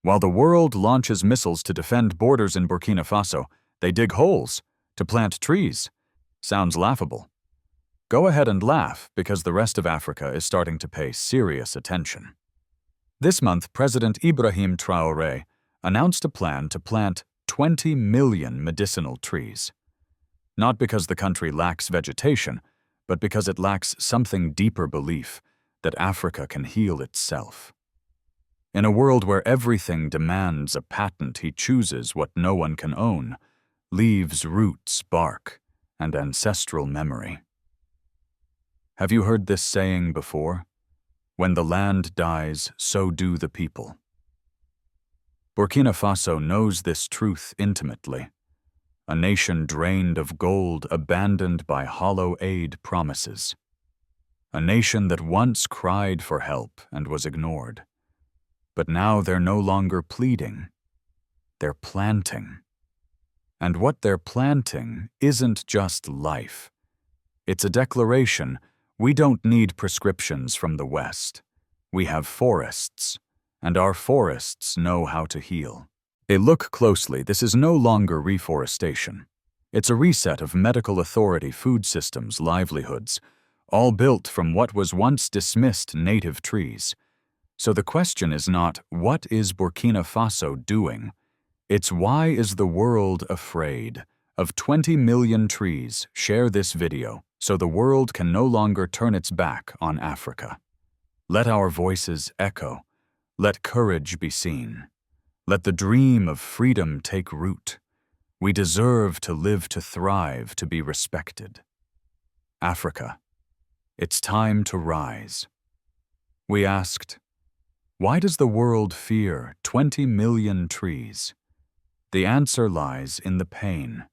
While the world launches missiles to defend borders in Burkina Faso, they dig holes to plant trees. Sounds laughable. Go ahead and laugh, because the rest of Africa is starting to pay serious attention. This month, President Ibrahim Traoré announced a plan to plant 20 million medicinal trees. Not because the country lacks vegetation, but because it lacks something deeper belief that Africa can heal itself. In a world where everything demands a patent, he chooses what no one can own: leaves, roots, bark, and ancestral memory. Have you heard this saying before? When the land dies, so do the people. Burkina Faso knows this truth intimately. A nation drained of gold, abandoned by hollow aid promises. A nation that once cried for help and was ignored. But now they're no longer pleading. They're planting. And what they're planting isn't just life. It's a declaration: we don't need prescriptions from the West. We have forests, and our forests know how to heal. Look closely, this is no longer reforestation. It's a reset of medical authority, food systems, livelihoods, all built from what was once dismissed native trees. So the question is not, what is Burkina Faso doing? It's, why is the world afraid? Of 20 million trees, share this video so the world can no longer turn its back on Africa. Let our voices echo. Let courage be seen. Let the dream of freedom take root. We deserve to live, to thrive, to be respected. Africa, it's time to rise. We asked, why does the world fear 20 million trees? The answer lies in the pain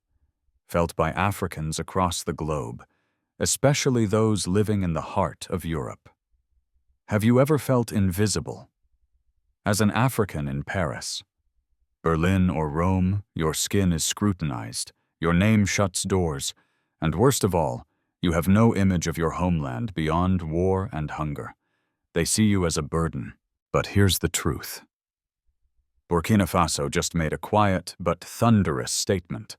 felt by Africans across the globe, especially those living in the heart of Europe. Have you ever felt invisible? As an African in Paris, Berlin, or Rome, your skin is scrutinized, your name shuts doors, and worst of all, you have no image of your homeland beyond war and hunger. They see you as a burden. But here's the truth. Burkina Faso just made a quiet but thunderous statement.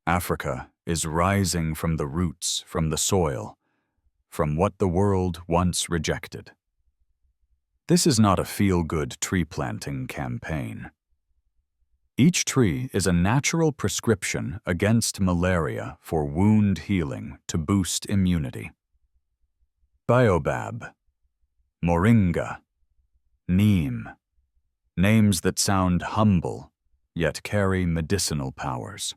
Africa is rising from the roots, from the soil, from what the world once rejected. This is not a feel-good tree planting campaign. Each tree is a natural prescription against malaria, for wound healing, to boost immunity. Baobab, moringa, neem, names that sound humble, yet carry medicinal powers.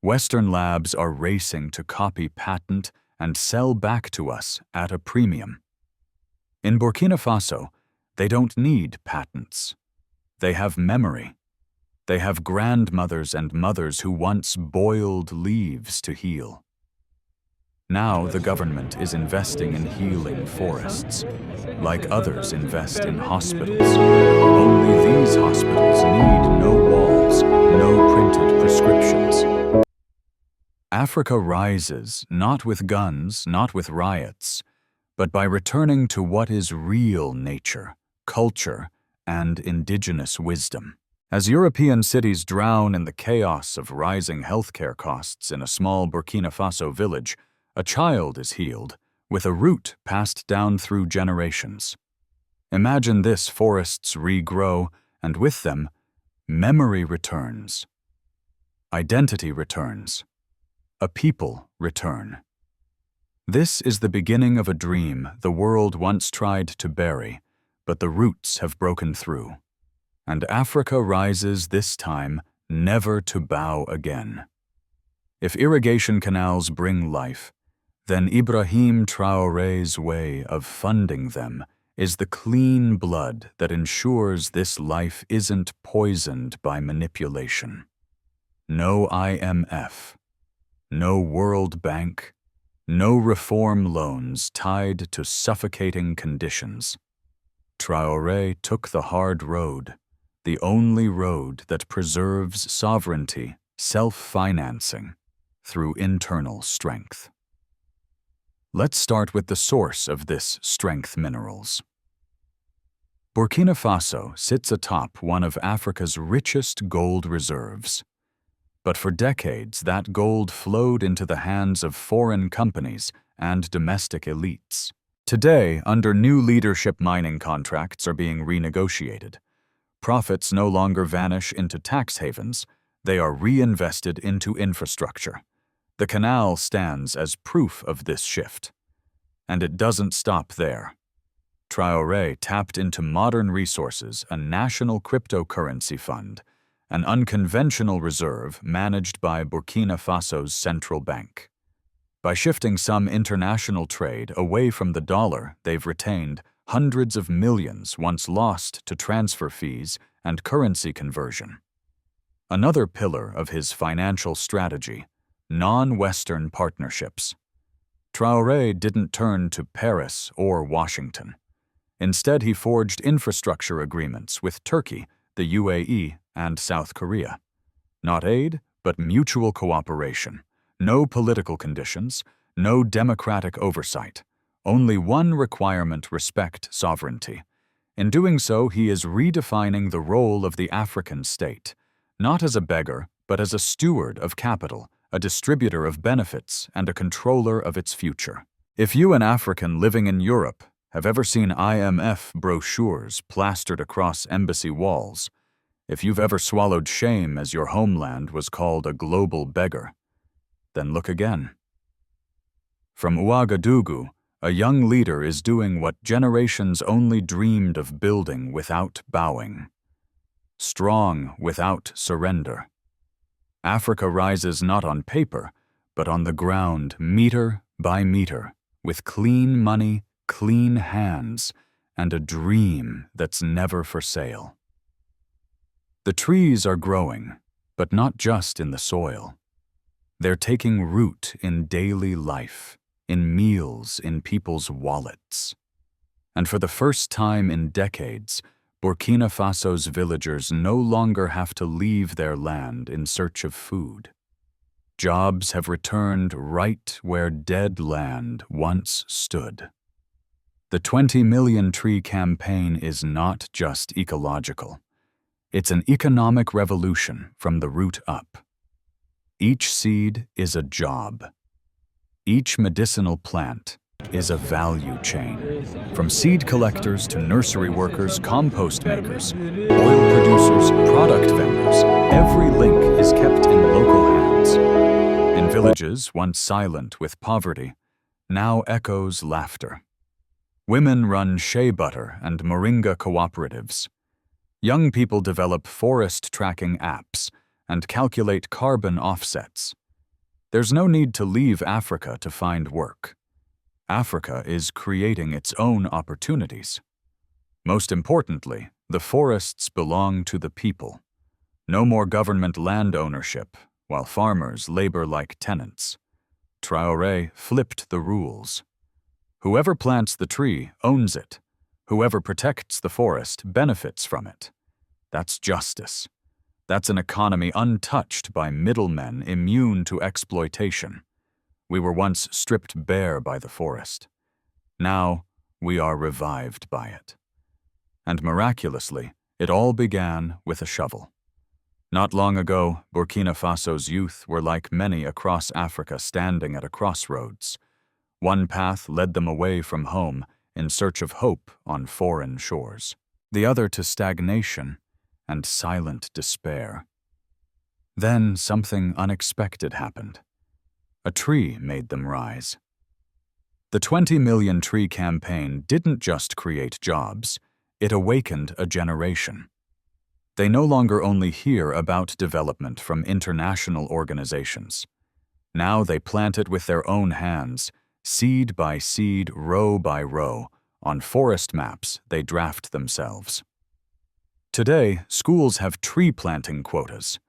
Western labs are racing to copy, patent, and sell back to us at a premium. In Burkina Faso, they don't need patents. They have memory. They have grandmothers and mothers who once boiled leaves to heal. Now the government is investing in healing forests, like others invest in hospitals. Only these hospitals need no walls, no printed prescriptions. Africa rises, not with guns, not with riots, but by returning to what is real nature, culture, and indigenous wisdom. As European cities drown in the chaos of rising healthcare costs, in a small Burkina Faso village, a child is healed, with a root passed down through generations. Imagine this: forests regrow, and with them, memory returns. Identity returns. A people return. This is the beginning of a dream the world once tried to bury, but the roots have broken through. And Africa rises this time, never to bow again. If irrigation canals bring life, then Ibrahim Traoré's way of funding them is the clean blood that ensures this life isn't poisoned by manipulation. No IMF, no World Bank, no reform loans tied to suffocating conditions. Traoré took the hard road, the only road that preserves sovereignty, self-financing, through internal strength. Let's start with the source of this strength: minerals. Burkina Faso sits atop one of Africa's richest gold reserves. But for decades, that gold flowed into the hands of foreign companies and domestic elites. Today, under new leadership, mining contracts are being renegotiated. Profits no longer vanish into tax havens, they are reinvested into infrastructure. The canal stands as proof of this shift. And it doesn't stop there. Traoré tapped into modern resources, a national cryptocurrency fund, an unconventional reserve managed by Burkina Faso's central bank. By shifting some international trade away from the dollar, they've retained hundreds of millions once lost to transfer fees and currency conversion. Another pillar of his financial strategy, non-Western partnerships. Traoré didn't turn to Paris or Washington. Instead, he forged infrastructure agreements with Turkey, the UAE, and South Korea. Not aid, but mutual cooperation. No political conditions, no democratic oversight. Only one requirement: respect sovereignty. In doing so, he is redefining the role of the African state, not as a beggar, but as a steward of capital, a distributor of benefits, and a controller of its future. If you, an African living in Europe, have ever seen IMF brochures plastered across embassy walls, if you've ever swallowed shame as your homeland was called a global beggar, then look again. From Ouagadougou, a young leader is doing what generations only dreamed of building without bowing. Strong without surrender. Africa rises not on paper, but on the ground, meter by meter, with clean money, clean hands, and a dream that's never for sale. The trees are growing, but not just in the soil. They're taking root in daily life, in meals, in people's wallets. And for the first time in decades, Burkina Faso's villagers no longer have to leave their land in search of food. Jobs have returned right where dead land once stood. The 20 million tree campaign is not just ecological. It's an economic revolution from the root up. Each seed is a job. Each medicinal plant is a value chain. From seed collectors to nursery workers, compost makers, oil producers, product vendors, every link is kept in local hands. In villages once silent with poverty, now echoes laughter. Women run shea butter and moringa cooperatives. Young people develop forest tracking apps and calculate carbon offsets. There's no need to leave Africa to find work. Africa is creating its own opportunities. Most importantly, the forests belong to the people. No more government land ownership, while farmers labor like tenants. Traoré flipped the rules. Whoever plants the tree owns it. Whoever protects the forest benefits from it. That's justice. That's an economy untouched by middlemen immune to exploitation. We were once stripped bare by the forest. Now we are revived by it. And miraculously, it all began with a shovel. Not long ago, Burkina Faso's youth were like many across Africa standing at a crossroads. One path led them away from home in search of hope on foreign shores. The other to stagnation and silent despair. Then something unexpected happened. A tree made them rise. The 20 million tree campaign didn't just create jobs, it awakened a generation. They no longer only hear about development from international organizations. Now they plant it with their own hands, seed by seed, row by row, on forest maps they draft themselves. Today, schools have tree planting quotas.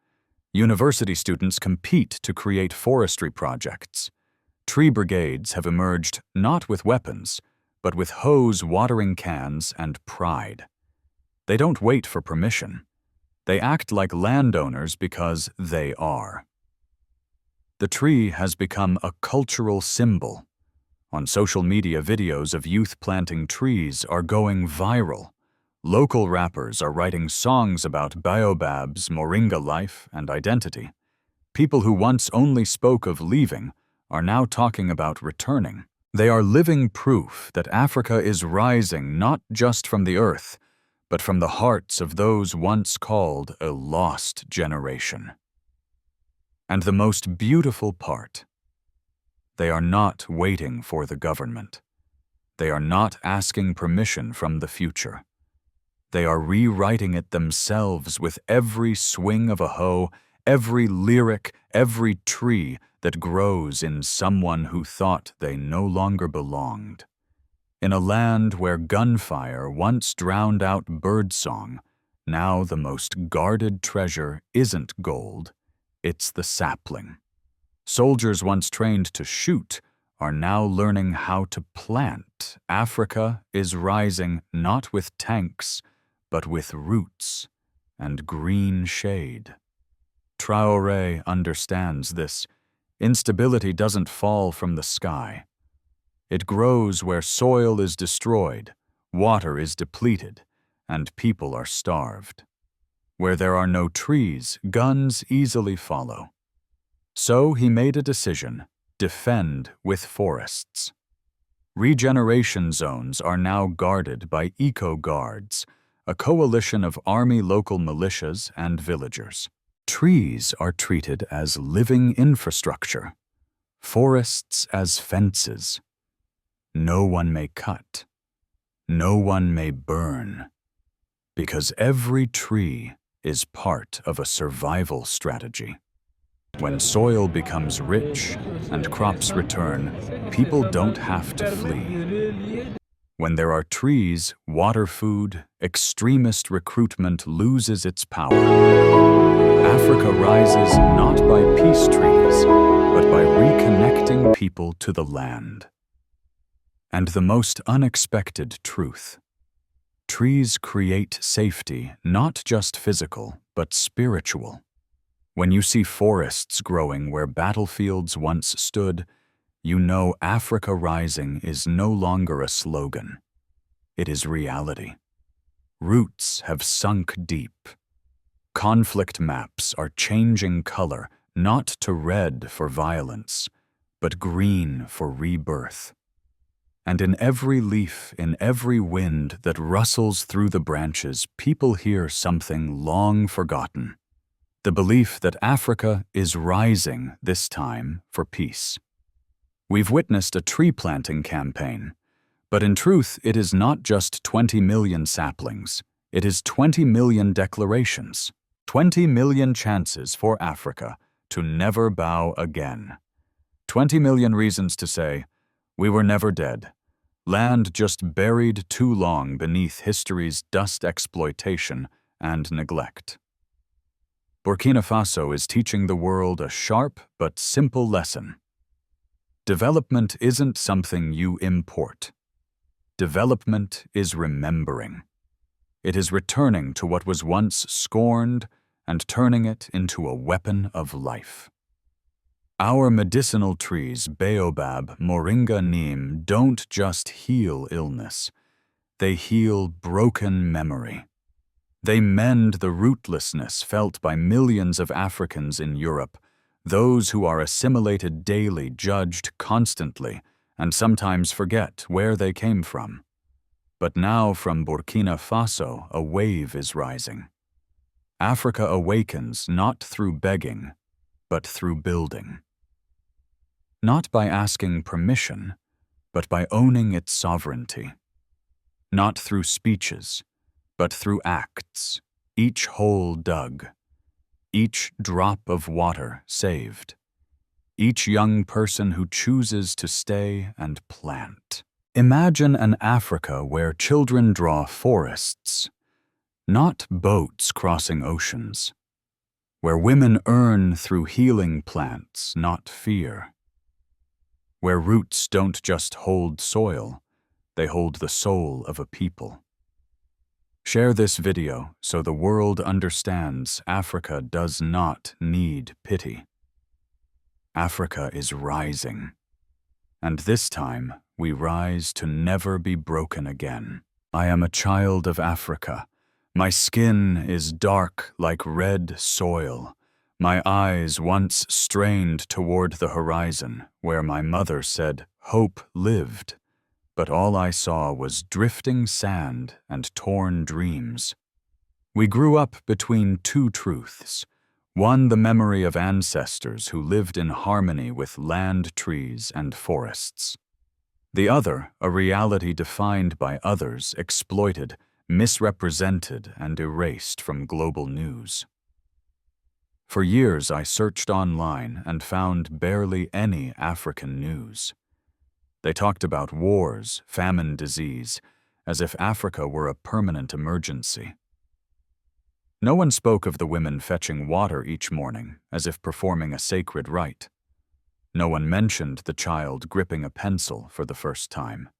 University students compete to create forestry projects. Tree brigades have emerged not with weapons, but with hose, watering cans, and pride. They don't wait for permission. They act like landowners because they are. The tree has become a cultural symbol. On social media, videos of youth planting trees are going viral. Local rappers are writing songs about baobabs, moringa life, and identity. People who once only spoke of leaving are now talking about returning. They are living proof that Africa is rising not just from the earth, but from the hearts of those once called a lost generation. And the most beautiful part, they are not waiting for the government. They are not asking permission from the future. They are rewriting it themselves with every swing of a hoe, every lyric, every tree that grows in someone who thought they no longer belonged. In a land where gunfire once drowned out birdsong, now the most guarded treasure isn't gold, it's the sapling. Soldiers once trained to shoot are now learning how to plant. Africa is rising not with tanks, but with roots and green shade. Traoré understands this. Instability doesn't fall from the sky. It grows where soil is destroyed, water is depleted, and people are starved. Where there are no trees, guns easily follow. So he made a decision: defend with forests. Regeneration zones are now guarded by eco-guards, a coalition of army local militias and villagers. Trees are treated as living infrastructure, forests as fences. No one may cut, no one may burn, because every tree is part of a survival strategy. When soil becomes rich and crops return, people don't have to flee. When there are trees, water, food, extremist recruitment loses its power. Africa rises not by peace treaties, but by reconnecting people to the land. And the most unexpected truth: trees create safety, not just physical, but spiritual. When you see forests growing where battlefields once stood, you know Africa rising is no longer a slogan. It is reality. Roots have sunk deep. Conflict maps are changing color, not to red for violence, but green for rebirth. And in every leaf, in every wind that rustles through the branches, people hear something long forgotten: the belief that Africa is rising this time for peace. We've witnessed a tree planting campaign, but in truth it is not just 20 million saplings, it is 20 million declarations, 20 million chances for Africa to never bow again. 20 million reasons to say, we were never dead. Land just buried too long beneath history's dust exploitation and neglect. Burkina Faso is teaching the world a sharp but simple lesson. Development isn't something you import. Development is remembering. It is returning to what was once scorned and turning it into a weapon of life. Our medicinal trees, baobab, moringa, neem, don't just heal illness. They heal broken memory. They mend the rootlessness felt by millions of Africans in Europe, those who are assimilated daily, judged constantly, and sometimes forget where they came from. But now from Burkina Faso, a wave is rising. Africa awakens not through begging, but through building. Not by asking permission, but by owning its sovereignty. Not through speeches, but through acts, each hole dug, each drop of water saved, each young person who chooses to stay and plant. Imagine an Africa where children draw forests, not boats crossing oceans, where women earn through healing plants, not fear, where roots don't just hold soil, they hold the soul of a people. Share this video so the world understands Africa does not need pity. Africa is rising, and this time we rise to never be broken again. I am a child of Africa. My skin is dark like red soil. My eyes once strained toward the horizon, where my mother said hope lived. But all I saw was drifting sand and torn dreams. We grew up between two truths. One, the memory of ancestors who lived in harmony with land, trees, and forests. The other, a reality defined by others, exploited, misrepresented, and erased from global news. For years I searched online and found barely any African news. They talked about wars, famine, disease, as if Africa were a permanent emergency. No one spoke of the women fetching water each morning, as if performing a sacred rite. No one mentioned the child gripping a pencil for the first time.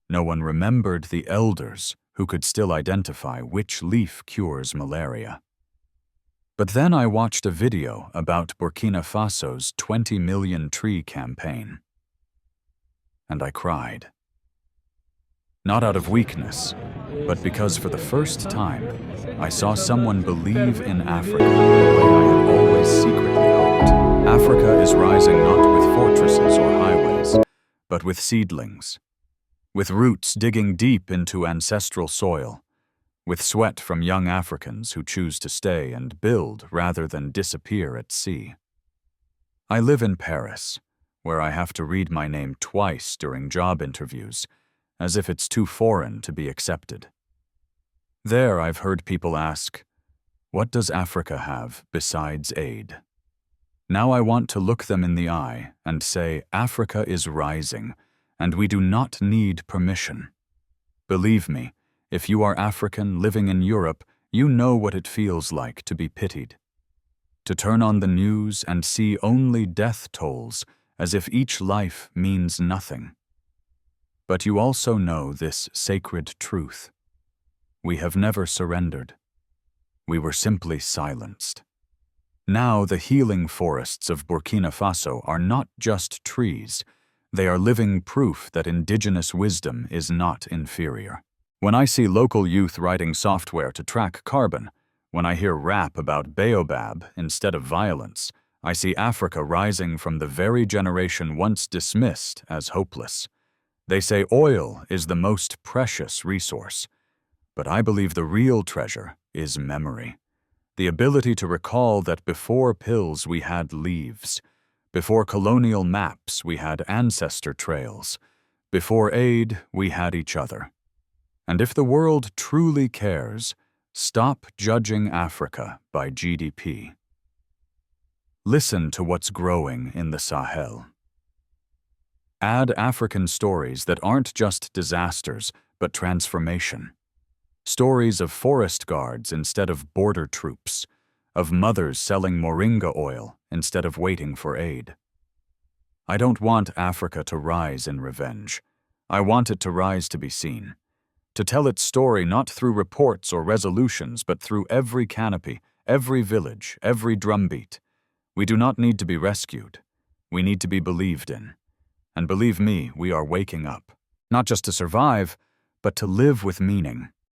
No one remembered the elders who could still identify which leaf cures malaria. But then I watched a video about Burkina Faso's 20 million tree campaign. And I cried. Not out of weakness, but because for the first time, I saw someone believe in Africa the way I had always secretly hoped. Africa is rising not with fortresses or highways, but with seedlings, with roots digging deep into ancestral soil, with sweat from young Africans who choose to stay and build rather than disappear at sea. I live in Paris, where I have to read my name twice during job interviews, as if it's too foreign to be accepted. There I've heard people ask, what does Africa have besides aid? Now I want to look them in the eye and say, Africa is rising, and we do not need permission. Believe me, if you are African living in Europe, you know what it feels like to be pitied. To turn on the news and see only death tolls, as if each life means nothing. But you also know this sacred truth. We have never surrendered. We were simply silenced. Now the healing forests of Burkina Faso are not just trees. They are living proof that indigenous wisdom is not inferior. When I see local youth writing software to track carbon, when I hear rap about baobab instead of violence, I see Africa rising from the very generation once dismissed as hopeless. They say oil is the most precious resource, but I believe the real treasure is memory. The ability to recall that before pills we had leaves, before colonial maps we had ancestor trails, before aid we had each other. And if the world truly cares, stop judging Africa by GDP. Listen to what's growing in the Sahel. Add African stories that aren't just disasters, but transformation. Stories of forest guards instead of border troops, of mothers selling moringa oil instead of waiting for aid. I don't want Africa to rise in revenge. I want it to rise to be seen. To tell its story not through reports or resolutions, but through every canopy, every village, every drumbeat. We do not need to be rescued. We need to be believed in. And believe me, we are waking up. Not just to survive, but to live with meaning.